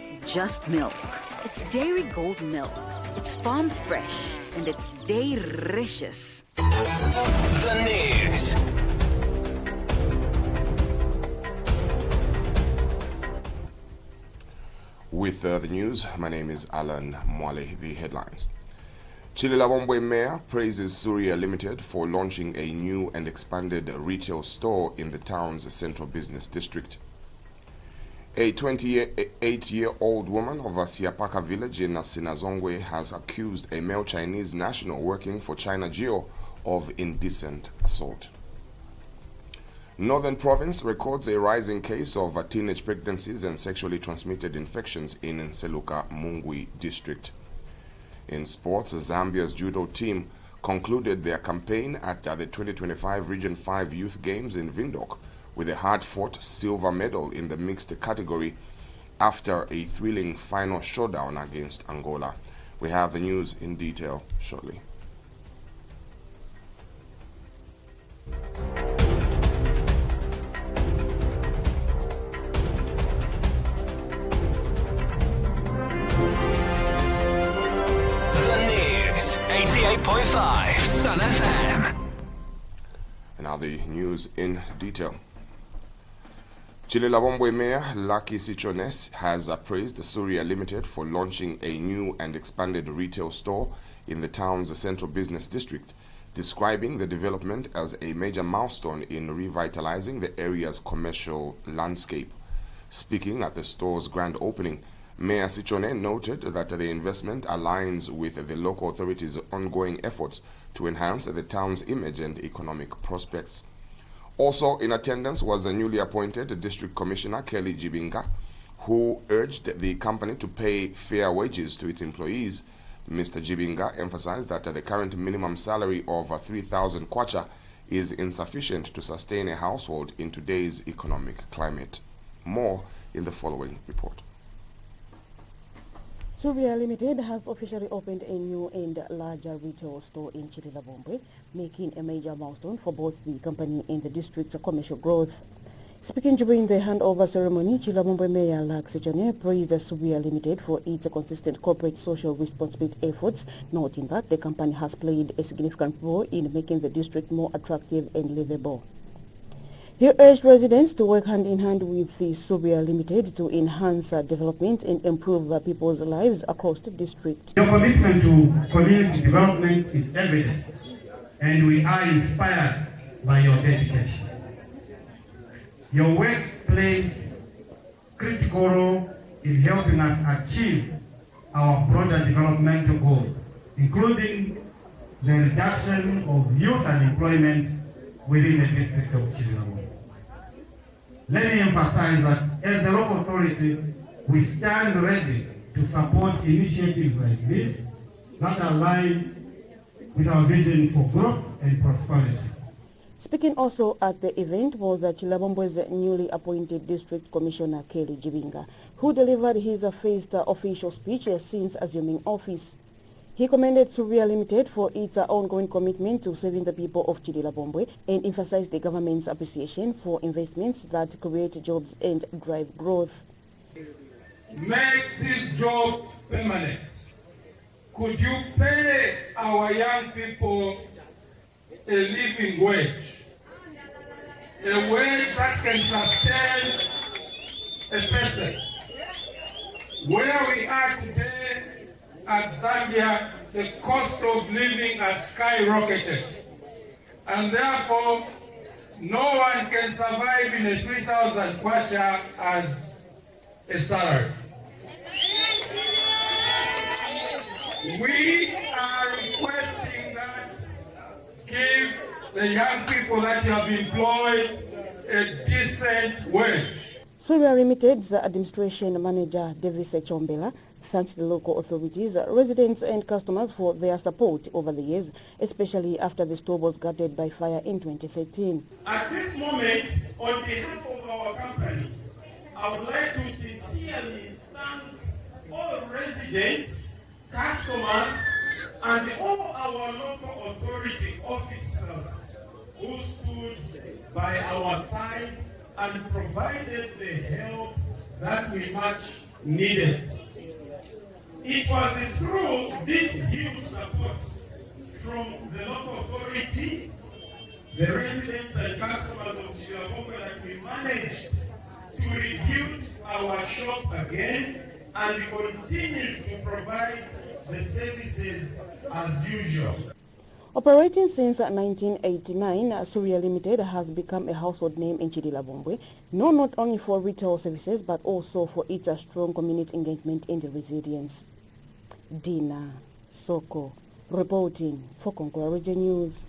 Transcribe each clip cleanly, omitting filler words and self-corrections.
not just milk. It's Dairy Gold milk. It's farm fresh and it's delicious. The news. With the news, my name is Alan Mwale. The headlines. Chililabombwe Mayor praises Surya Limited for launching a new and expanded retail store in the town's central business district. A 28-year-old woman of a Siapaka village in Sinazongwe has accused a male Chinese national working for China Geo of indecent assault. Northern Province records a rising case of teenage pregnancies and sexually transmitted infections in Nseluka Mungwi district. In sports, Zambia's judo team concluded their campaign at the 2025 Region 5 Youth Games in Windhoek with a hard-fought silver medal in the mixed category after a thrilling final showdown against Angola. We have the news in detail shortly. The news, 88.5 Sun FM. And now the news in detail. Chililabombwe Mayor Lucky Sichones has praised Surya Limited for launching a new and expanded retail store in the town's central business district, describing the development as a major milestone in revitalizing the area's commercial landscape. Speaking at the store's grand opening, Mayor Sichone noted that the investment aligns with the local authorities' ongoing efforts to enhance the town's image and economic prospects. Also in attendance was the newly appointed District Commissioner Kelly Jibinga, who urged the company to pay fair wages to its employees. Mr. Jibinga emphasized that the current minimum salary of 3,000 kwacha is insufficient to sustain a household in today's economic climate. More in the following report. Surya Limited has officially opened a new and larger retail store in Chililabombwe, making a major milestone for both the company and the district's commercial growth. Speaking during the handover ceremony, Chililabombwe Mayor Lucky Sichone praised Surya Limited for its consistent corporate social responsibility efforts, noting that the company has played a significant role in making the district more attractive and livable. He urged residents to work hand in hand with the Surya Limited to enhance development and improve people's lives across the district. Your commitment to community development is evident, and we are inspired by your dedication. Your work plays critical role in helping us achieve our broader developmental goals, including the reduction of youth unemployment within the district of Chililabombwe. Let me emphasize that as the local authority, we stand ready to support initiatives like this that align with our vision for growth and prosperity. Speaking also at the event was Chililabombwe's newly appointed District Commissioner Kelly Jibinga, who delivered his first official speech since assuming office. He commended Surya Limited for its ongoing commitment to serving the people of Chililabombwe and emphasized the government's appreciation for investments that create jobs and drive growth. Make these jobs permanent. Could you pay our young people a living wage? A wage that can sustain a person. Where we are today at Zambia, the cost of living has skyrocketed. And therefore, no one can survive in a 3,000 kwacha as a salary. We are requesting that give the young people that you have employed a decent wage. Surya Limited's administration manager Davis Chombela thanked the local authorities, residents and customers for their support over the years, especially after the store was gutted by fire in 2013. At this moment, on behalf of our company, I would like to sincerely thank all residents, customers, and all our local authority officers who stood by our side and provided the help that we much needed. It was through this huge support from the local authority, the residents and customers of Chilabongo that we managed to rebuild our shop again and continue to provide the services as usual. Operating since 1989, Surya Limited has become a household name in Chirilabombwe, known not only for retail services but also for its strong community engagement in the resilience. Dina Soko reporting for Concord Region News.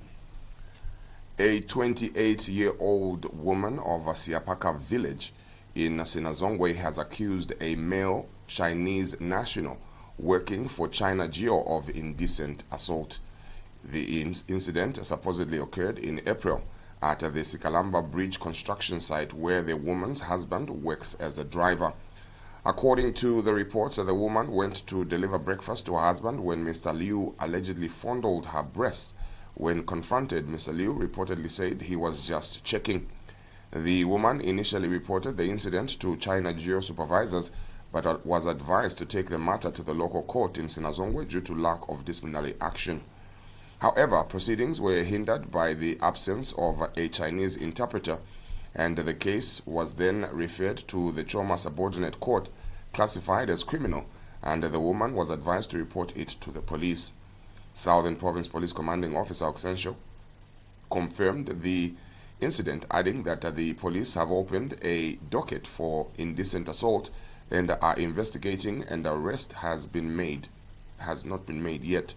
A 28-year-old woman of Siapaka village in Sinazongwe has accused a male Chinese national working for China Geo of indecent assault. The incident supposedly occurred in April at the Sikalamba Bridge construction site where the woman's husband works as a driver. According to the reports, the woman went to deliver breakfast to her husband when Mr. Liu allegedly fondled her breasts. When confronted, Mr. Liu reportedly said he was just checking. The woman initially reported the incident to China Geo supervisors but was advised to take the matter to the local court in Sinazongwe due to lack of disciplinary action. However, proceedings were hindered by the absence of a Chinese interpreter, and the case was then referred to the Choma Subordinate Court, classified as criminal, and the woman was advised to report it to the police. Southern Province Police Commanding Officer Oxensho confirmed the incident, adding that the police have opened a docket for indecent assault and are investigating, and arrest has not been made yet.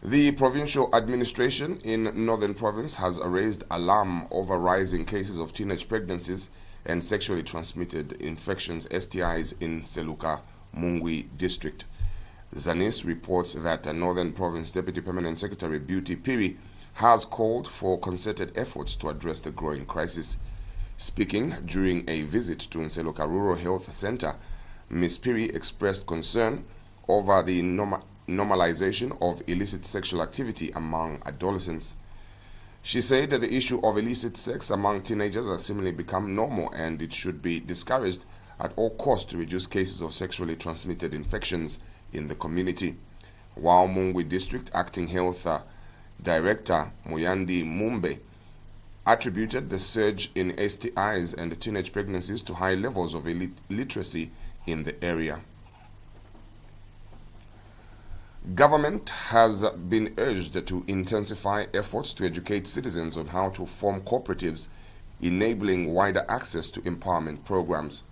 The provincial administration in Northern Province has raised alarm over rising cases of teenage pregnancies and sexually transmitted infections (STIs) in Seluka Mungwi district. Zanis reports that Northern Province Deputy Permanent Secretary Beauty Piri has called for concerted efforts to address the growing crisis. Speaking during a visit to Nseluka Rural Health Center, Ms. Piri expressed concern over the normalization of illicit sexual activity among adolescents. She said that the issue of illicit sex among teenagers has seemingly become normal and it should be discouraged at all costs to reduce cases of sexually transmitted infections in the community. While Mungwi District Acting Health Director Muyandi Mumbe attributed the surge in STIs and teenage pregnancies to high levels of illiteracy in the area. Government has been urged to intensify efforts to educate citizens on how to form cooperatives, enabling wider access to empowerment programs.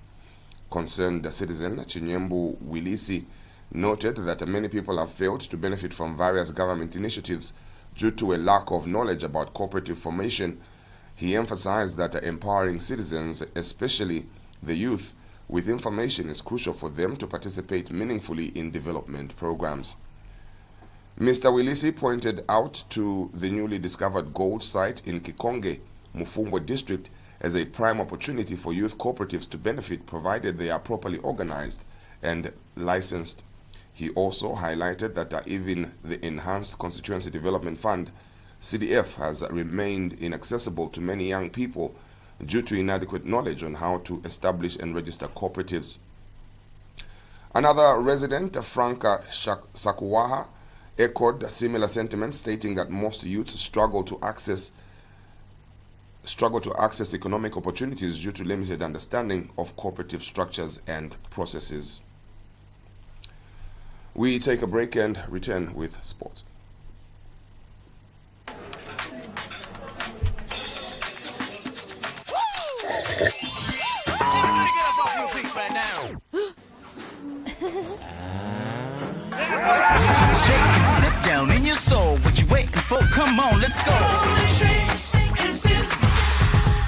Concerned citizen Chinyembu Wilisi noted that many people have failed to benefit from various government initiatives due to a lack of knowledge about cooperative formation. He emphasized that empowering citizens, especially the youth, with information is crucial for them to participate meaningfully in development programs. Mr. Wilisi pointed out to the newly discovered gold site in Kikonge, Mufungwe district, as a prime opportunity for youth cooperatives to benefit provided they are properly organized and licensed. He also highlighted that even the Enhanced Constituency Development Fund, CDF, has remained inaccessible to many young people due to inadequate knowledge on how to establish and register cooperatives. Another resident, Franca Sakuwaha, echoed similar sentiments, stating that most youths struggle to access economic opportunities due to limited understanding of cooperative structures and processes. We take a break and return with sports. Shake and sip down in your soul. What you waiting for? Come on, let's go. Shake and sip.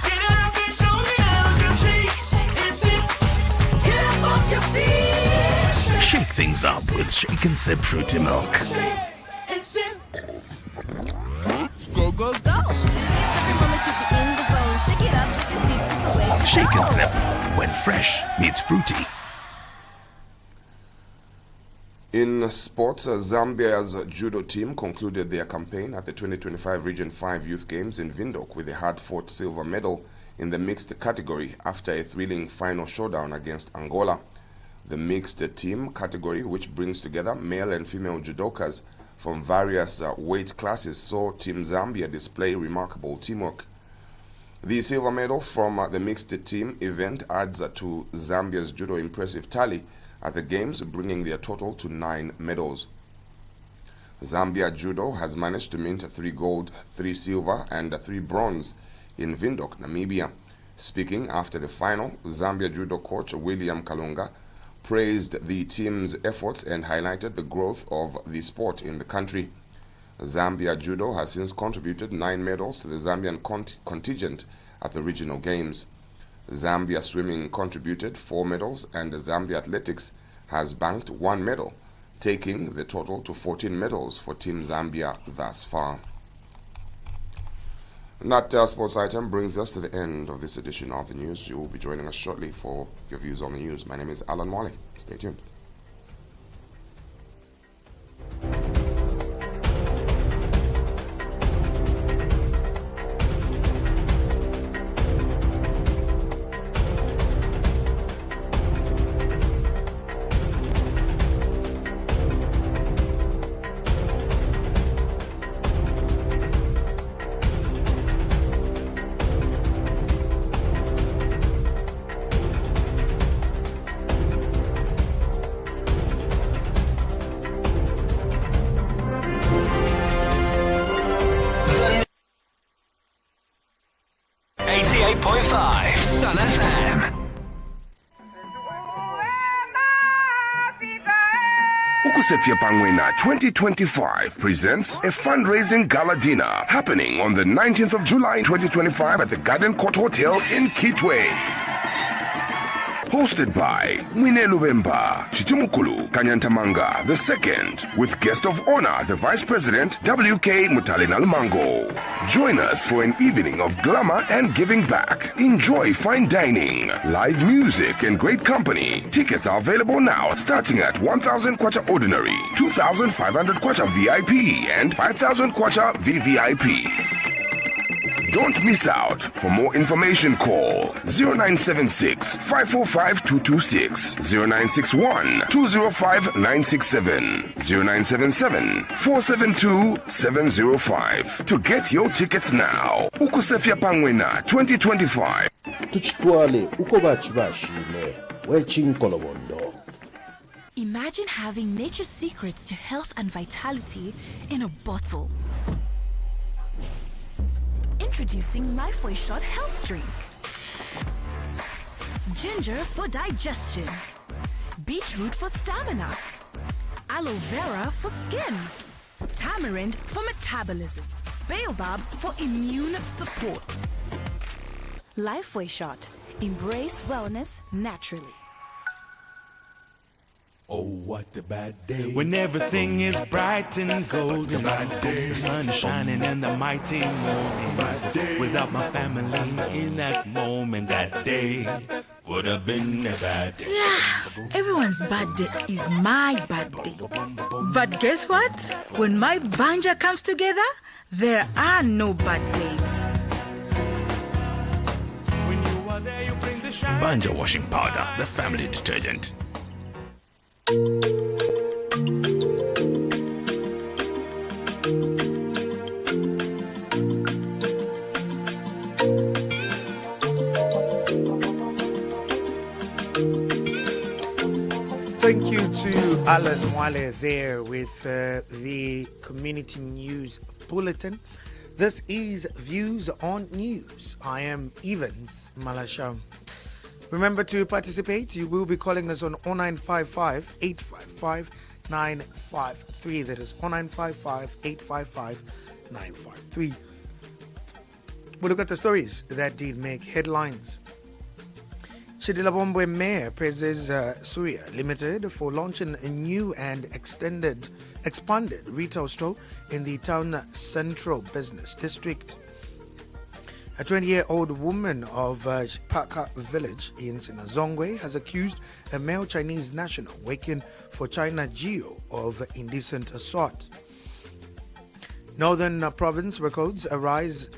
Get up and show me how to shake and sip. Get up off your feet. Shake things up with Shake and Sip Fruity Milk. Shake and sip. Go, go, go. Shake and Sip, when fresh meets fruity. In sports, Zambia's judo team concluded their campaign at the 2025 Region 5 Youth Games in Windhoek with a hard-fought silver medal in the mixed category after a thrilling final showdown against Angola. The mixed team category, which brings together male and female judokas from various weight classes, saw Team Zambia display remarkable teamwork. The silver medal from the mixed team event adds to Zambia's judo impressive tally at the Games, bringing their total to 9 medals. Zambia Judo has managed to mint 3 gold, 3 silver, and 3 bronze in Windhoek, Namibia. Speaking after the final, Zambia Judo coach William Kalunga praised the team's efforts and highlighted the growth of the sport in the country. Zambia Judo has since contributed 9 medals to the Zambian contingent at the regional games. Zambia Swimming contributed 4 medals, and Zambia Athletics has banked 1 medal, taking the total to 14 medals for Team Zambia thus far. And that sports item brings us to the end of this edition of the news. You will be joining us shortly for your views on the news. My name is Alan Wale. Stay tuned. Sun FM. Ukusefia Pangwena 2025 presents a fundraising gala dinner happening on the 19th of July 2025 at the Garden Court Hotel in Kitwe. Hosted by Mwine Lubemba, Chitumukulu Kanyantamanga II, with guest of honor, the Vice President W.K. Mutalina Lumango. Join us for an evening of glamour and giving back. Enjoy fine dining, live music, and great company. Tickets are available now, starting at 1,000 kwacha ordinary, 2,500 kwacha VIP, and 5,000 kwacha VVIP. Don't miss out. For more information, call 0976 545 226, 0961 205 967, 0977 472 705. To get your tickets now. Ukusefia Pangwena 2025. Tuchitwale uko bachibashile wechinkolobondo. Imagine having nature's secrets to health and vitality in a bottle. Introducing Lifeway Shot Health Drink. Ginger for digestion. Beetroot for stamina. Aloe vera for skin. Tamarind for metabolism. Baobab for immune support. Lifeway Shot. Embrace wellness naturally. Oh, what a bad day. When everything is bright and golden. The sun is shining in the mighty morning. Without my family in that moment, that day would have been a bad day. Yeah, everyone's bad day is my bad day. But guess what? When my banja comes together, there are no bad days. When you are there, you bring the shine. Banja washing powder, the family detergent. Thank you to Alan Wale there with the Community News Bulletin. This is Views on News. I am Evans Malasham. Remember to participate. You will be calling us on 0955 855 953. That is 0955 855 953. We'll look at the stories that did make headlines. Chidilabombe Mayor praises Surya Limited for launching a new and expanded retail store in the town central business district. A 20-year-old woman of Paka village in Sinazongwe has accused a male Chinese national working for China Geo of indecent assault. Northern province records a rise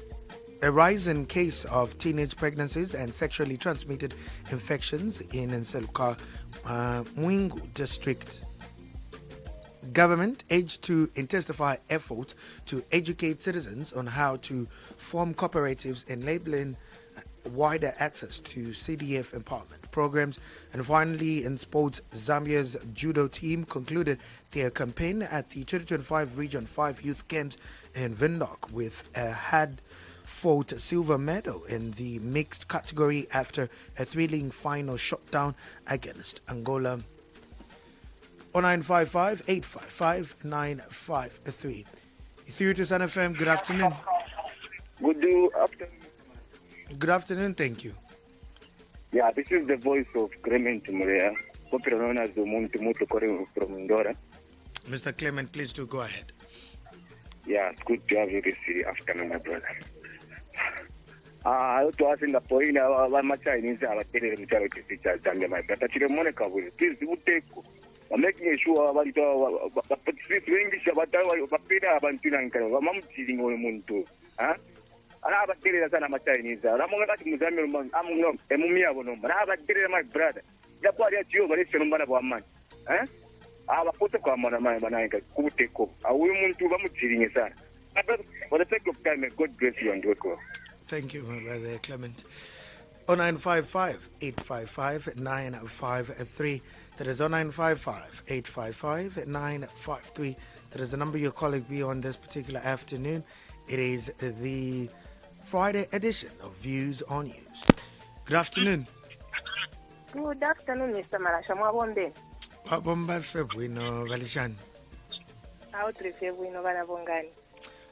A rise in case of teenage pregnancies and sexually transmitted infections in Nseluka Mwingu district. Government urged to intensify efforts to educate citizens on how to form cooperatives, enabling wider access to CDF empowerment programs. And finally, in sports, Zambia's judo team concluded their campaign at the 2025 Region 5 Youth Games in Windhoek with a had-fought silver medal in the mixed category after a thrilling final showdown against Angola. 0955 855 953. Through to Sun FM, good afternoon. Good afternoon. Good afternoon, thank you. Yeah, this is the voice of Clement Murea, popularly known as the Montemuto calling from Ndora. Mr. Clement, please do go ahead. Yeah, it's good to have you this afternoon, my brother. I want to ask in the point, I'm Chinese, I'm telling them to teach Zambia, my brother. Please do take. I'm making sure about it. English about I'm teaching on Muntu. Anabaterera sana Chinese. Ramongati muzamiro amuno emumia bono. Anabaterera my brother. Japo ya chiyo bale senumbana bwa mani. Abapote kwa mana mananga kubuteko. Awu muntu bamutsirinye sana. For the sake of time, God bless you and work well. Thank you, my brother Clement. 0955 855 953. That is 0955 855 953. That is the number you're calling me on this particular afternoon. It is the Friday edition of Views on News. Good afternoon. Good afternoon, Mr. Marasha Mwabonde. Wabomba Febwino Valishan. Autri Febwino Vanabongani.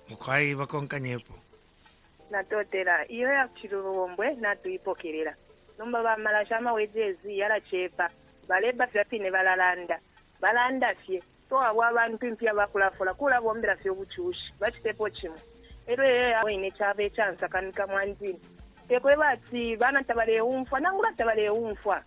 Mukwai Bakonkanyepo. Natotera, iyo ya Chirubombwe, natuipokerera. Numba ba Marashama wejezi, yala chepa. Baleba fyapine balalanda. Balanda fye. Toa wabantu mpya bakulafula. Kula bombera fye obuchushi. Bachitepo chimu. Ere awe ine chave chansa kanika mwanzini. Tekwe bati bana tabale umfwa nangula tabale umfwa.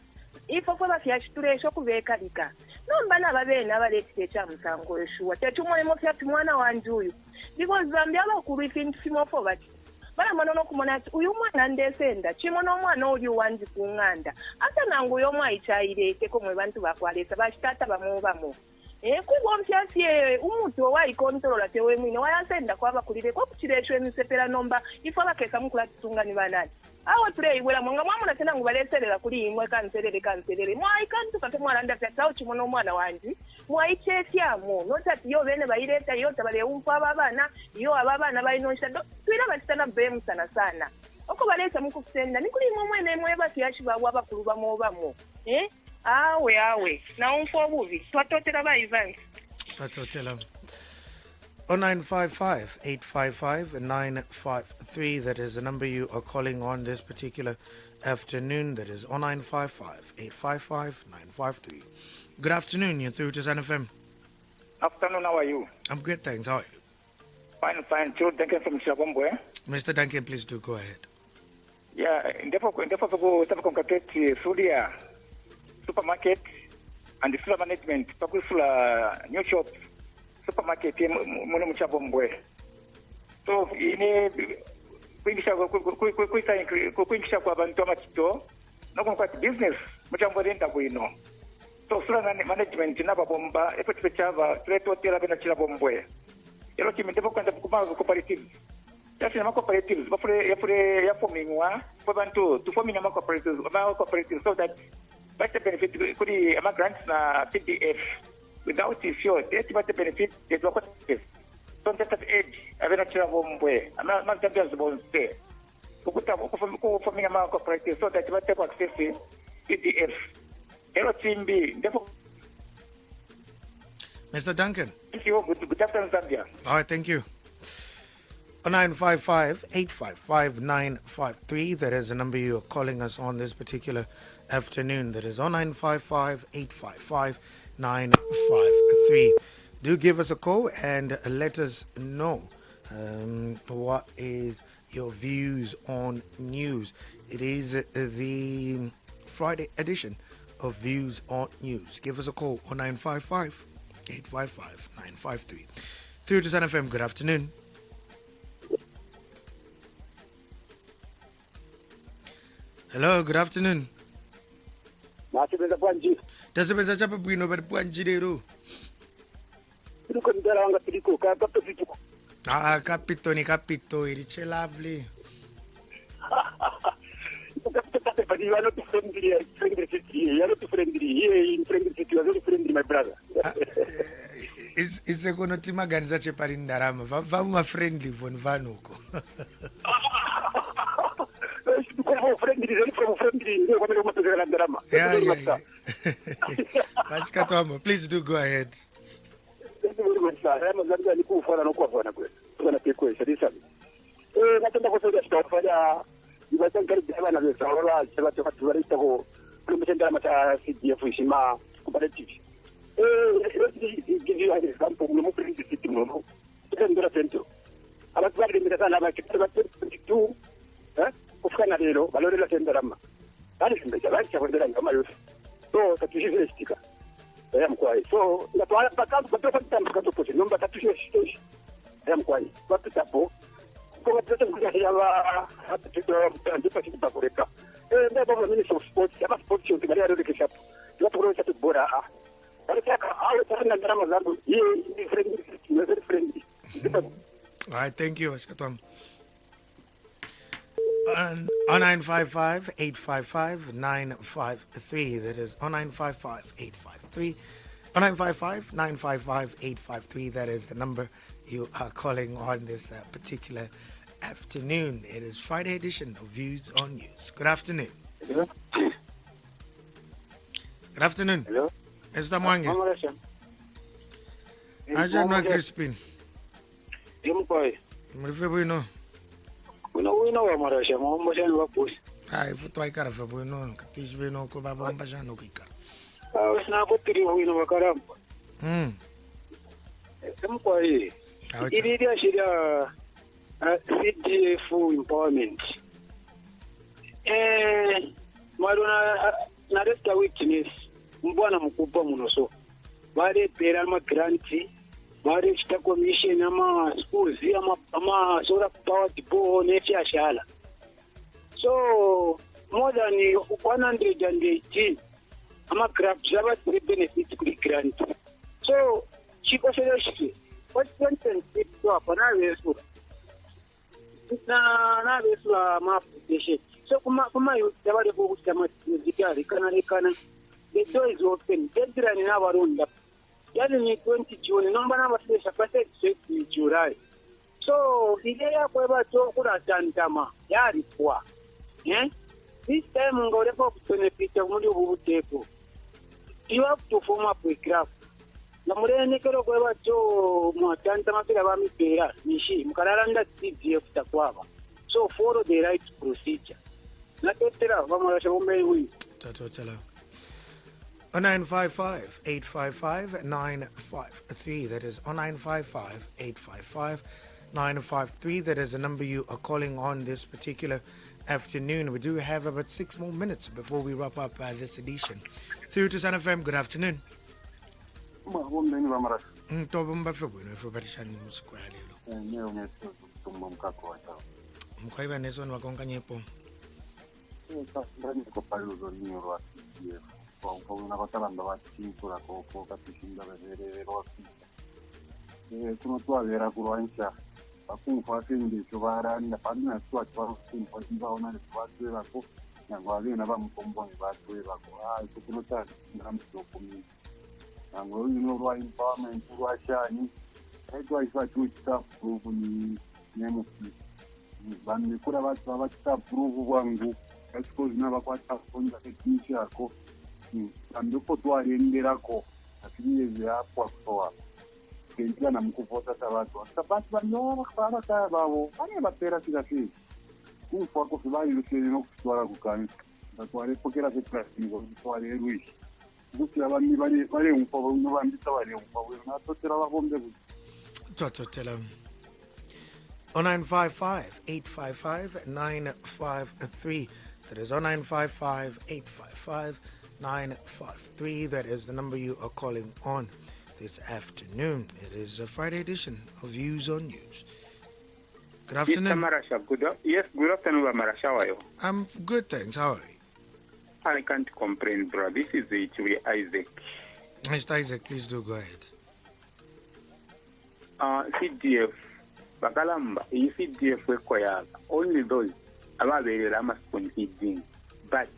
Ifo kwa bafya shituresho kubeka lika. Nombana babena balekite cha msango eshuwa. Techumone mo fya mwana wanjuyu. Because Zambia bakuru ifimofo bati. Bala manono kumona ati uyu mwana ndesenda chimono mwana oli wanji kunganda. Ata nangu yo mwa ichairete komwe bantu bakwalesa bashitata bamubamo. Kubo mfyafye umuntu owayi controla tewe mwine wayasenda kwaba kulire ko kuchireshwe misepera nomba ifo bakeka mukula tungani banani awo tule ibwela mwanga mwamuna tena ngubaleserera kuli imwe kanserere mwai kantu kate mwalanda fyatawo chimono mwana wanji mwai chefyamo notati yo bene bayireta yo tabale umfa abana yo abana bayinosha twira batana bemu sana oko balesa mukufenda nikuli imwe mwene mweba fyashiba wabakulu bamobamo awe na umfo bubi twatotera ba events Tatotela. 0955 855 953. That is the number you are calling on this particular afternoon. That is 0955 855 953. Good afternoon. You're through to Sun FM. Afternoon, how are you? I'm good, thanks. How are you? Fine. Joe Duncan from Shabombo. Mr. Duncan, please do go ahead. Yeah, therefore, go congratulate Sudia supermarket and the store management. Pakufula new shop supermarket muno Mchabombo. So ine kuingisha kwa bantu amachito no kwa business Mchambo renta kuino. So sura management naba bomba epo tpechava treto tela bena chila bombwe. Yelo kimi ndipo kwenda kuma cooperative. Yasi na cooperatives bafure ya formingwa kwa bantu to forming ama cooperatives so that but the benefit kuri ama grants na CDF without it sure that the benefit is what is so that age avena chila bombwe ama magambia zibonse kukuta ku forming ama cooperatives so that what take access CDF. Hello, Timbi. Mr. Duncan. Thank you. Good afternoon, Zambia. All right, thank you. 0955 855 953. That is the number you are calling us on this particular afternoon. That is 0955 855 953. Do give us a call and let us know what is your views on news. It is the Friday edition of Views on News. Give us a call on 0955 855 953. Through to Sun FM, good afternoon. Hello, good afternoon. Masebenza bwanji. Tasebenza chapa bwino bari bwanji lero. Iriko ndara wanga tiriko ka kapito. Capito ni capito, it's lovely. You are not friendly, you are not friendly. Here in friendly city, you are very friendly, my brother. It's a konotima ganza chepari ndarama. Vama friendly von vanuko. Please do go ahead. Thank you very much, sir. I'm going to go for an aqua. Natenda kusaidia tutafanya ibasanga kijana na sawa chama cha tuwarista ko kumsenda mata CDF ishima comparative give you an example mu print city mu ndora tento abantu bali ndikana abakitaba 22 kufana lero balorela tenderama bali simbeja bali chakwendera ngama yose so tatushistika mkwai so natwala pakatu kwa tambuka topote nomba tatushistika mkwai wapitapo kwa tete kuja kureka ndio minister of sports kama sports yote bali ndio kishapo tunapokuwa tu bora wanataka hao tena ndarama zangu hii ni friendly. All right, thank you Ashkatam. On 0955-855-953, that is 0955-853 0955-955-853, that is the number you are calling on this particular afternoon. It is Friday edition of Views on News. Good afternoon. Hello. Good afternoon. Hello. Mr. Mwangi. Ajana Crispin. Yumkoi. Mrifebuino. Uno wa marasha mambo sana wapusi. Ai futu aikara febuino katishbeno ko baba mbashano kikara. Sina kutiri uno wa karamba. Yumkoi. Ilidia shida CDF empowerment. Maruna na resta witness mbwana mkubwa munoso. Bale pera ma granti, bale chita commission ama schools ama solar power depot necha shala. So more than 118 ama crafts have benefit kuri grant. So chiko selection what sentence it to apana wesu na wesu ma application. So kuma yabale ko kutama zikari kana the door is open. Deadline na barunda. Yani ni 20 June. Nomba na basesha pase 6 July. So ile kwa bato kula tantama yari kwa. This time ngore kwa benefit muri ubuteko. You have to form up a graph. Na murene kero kwa bato mu tantama kila ba mipera nishi mukararanda CDF takwaba. So follow the right procedure. Na tetera vamara shombe hui. Totala. 0955-855-953. That is 0955-855-953. That is the number you are calling on this particular afternoon. We do have about 6 more minutes before we wrap up this edition. Through to Sun FM, good afternoon. Mkwaiba neso nwakonga nyepo. Una cosa quando va a cintura con capiscinda vedere rossi sono tua vera curanza appunto fa quindi trovare la panna sua tua un po' di va una tua la co na guardi na va un po' di va tu va co tu non sta andando dopo mi na guardi no va in empowerment tu achani e tu hai fatto sta proof ni nemo vanno cura va sta proof wangu suppose na va kwata fonda technici yako andiko twarenderako atineze hapo kwa kentia na mkuvota tabatu sabati banyo bakaya babo ari batera kidafi kufa ko kubali lukene no kutwara kukani batware pokera se pratico tware ruish buti abandi bari un po' no bandi tawari un po' na totera ba bombe totela 0955-855-953. That is 0955-855-953. That is the number you are calling on this afternoon. It is a Friday edition of Views on News. Good afternoon. Mr. Marasha, good afternoon, Marasha. How are you? I'm good, thanks. How are you? I can't complain, bro. This is Chui Isaac. Mr. Isaac, please do go ahead. CDF, Bakalamba, CDF require only those about the Rama spoon feeding. But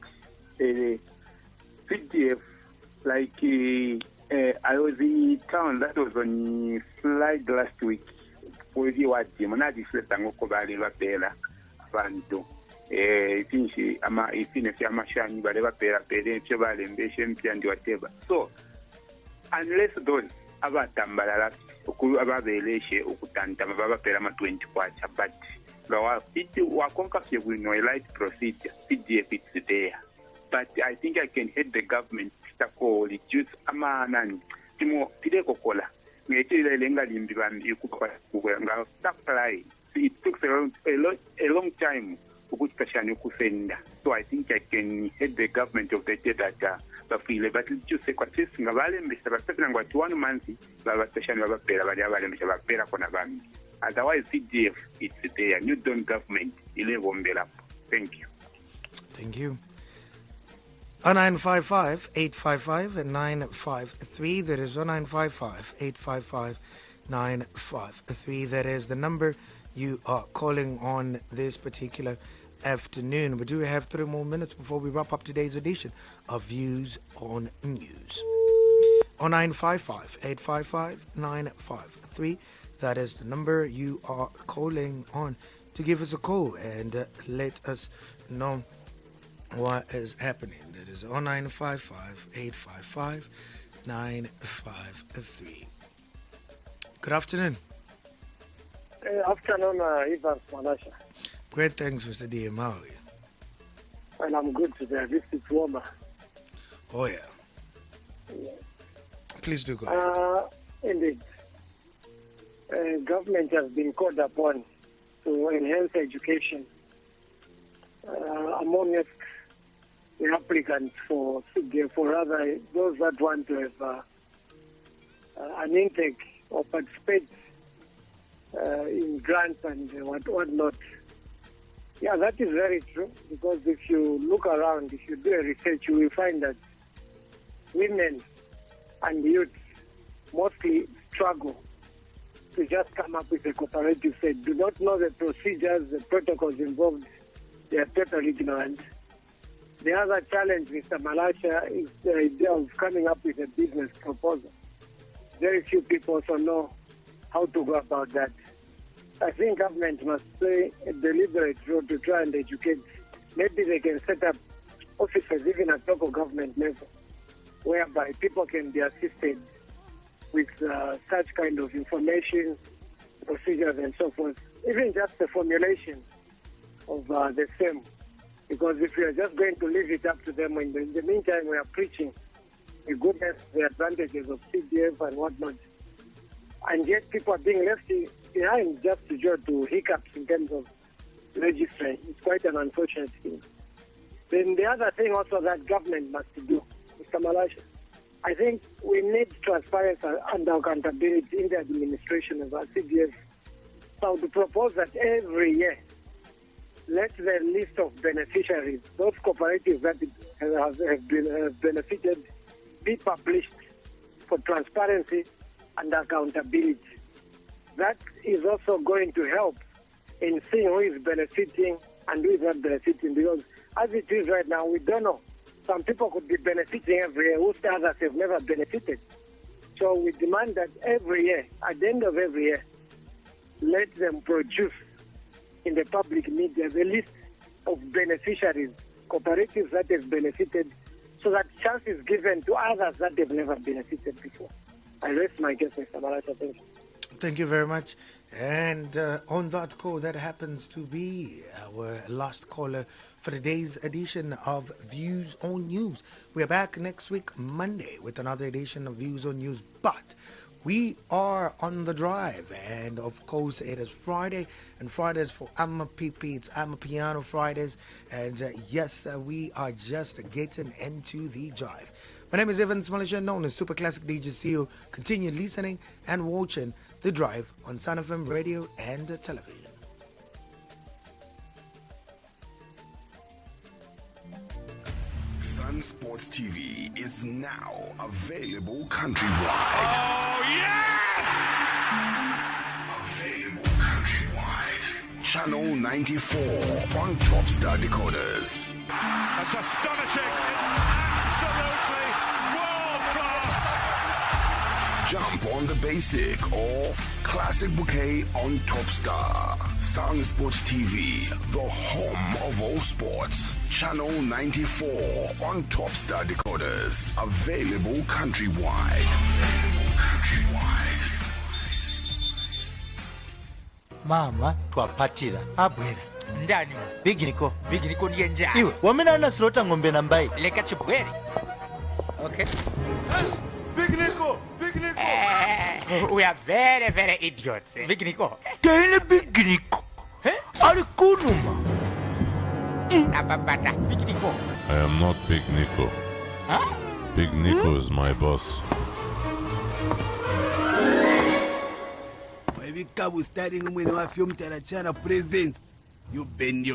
CDF, like I was in town, that was on slide last week. For the what team, not this letter, Kobali Lapela, Vanto. Finchi, Ama, Finch, Amashani, whatever, Pere, Cheval, and whatever. So, unless those abatambala ababeleshe ukutantama babapera 20 kwacha, but wakonka no light procedure CDF it's there, but I think I can hit the government to reduce amanani timo tideko kola ngechile lenga limbi bambi nga supply. It took a long time ukusenda, so I think I can hit the government of the state that bafile but just kwatisi ngabalembisa basepena ngwathi 1 month babaseshani babapera bali abalembisa bapera kona bami. Otherwise CDF it's there, new done government ile bombela. Thank you. Thank you. 0955 855 and 953. That is 0955 855 953. That is the number you are calling on this particular afternoon. We do have 3 more minutes before we wrap up today's edition of Views on News. 0955 855 953. That is the number you are calling on to give us a call and let us know what is happening. That is 0955 855 953. Good afternoon. Afternoon, Ivan Manasha. Great, thanks, Mr. DM. How are you? Well, I'm good today. This is warmer. Oh, yeah. Please do go ahead. Indeed. Government has been called upon to enhance education among the applicants for CDF, for rather those that want to have an intake or participate in grants and whatnot. Yeah, that is very true, because if you look around, if you do a research, you will find that women and youth mostly struggle to just come up with a cooperative, say, do not know the procedures, the protocols involved. They are totally ignorant. The other challenge, Mr. Malasha, is the idea of coming up with a business proposal. Very few people also know how to go about that. I think government must play a deliberate role to try and educate. Maybe they can set up offices even at local government level, whereby people can be assisted with such kind of information, procedures and so forth. Even just the formulation of the same. Because if we are just going to leave it up to them, in the meantime we are preaching the goodness, the advantages of CDF and whatnot, and yet people are being left behind just due to hiccups in terms of registering. It's quite an unfortunate thing. Then the other thing also that government must do, Mr. Malasha, I think we need transparency and accountability in the administration of our CDF. So to propose that every year, let the list of beneficiaries, those cooperatives that have benefited, be published for transparency and accountability. That is also going to help in seeing who is benefiting and who is not benefiting, because as it is right now, we don't know. Some people could be benefiting every year, whilst others have never benefited. So we demand that every year, at the end of every year, let them produce in the public media the list of beneficiaries, cooperatives that have benefited, so that chance is given to others that have never benefited before. I rest my case, Mr. Malasha. Thank you. Thank you very much. And on that call, that happens to be our last caller for today's edition of Views on News. We're back next week, Monday, with another edition of Views on News. But we are on the drive, and of course it is Friday, and Fridays for PP, it's Piano Fridays, and yes, we are just getting into the drive. My name is Evans Malaysia, known as Super Classic DJ CEO. Continue listening and watching The Drive on Sun FM radio and television. Sun Sports TV is now available countrywide. Oh, yes! Available countrywide. Channel 94 on Topstar decoders. That's astonishing. It's absolutely world class. Jump on the basic or classic bouquet on Topstar. Sun Sports TV, the home of all sports. Channel 94 on Topstar decoders. Available countrywide. Mama twapatira abwera ndani Bigiriko ndiye njani iwe wamena anasirota ng'ombe na mbai leka chibwere okay Big Nico we are very very idiots Big Nico tene Big Nico ari kunuma ababata Big Nico I am not Big Nico. Huh? Big Nico is my boss. Wabikabu studying mwene wa film tarachana presence. You bend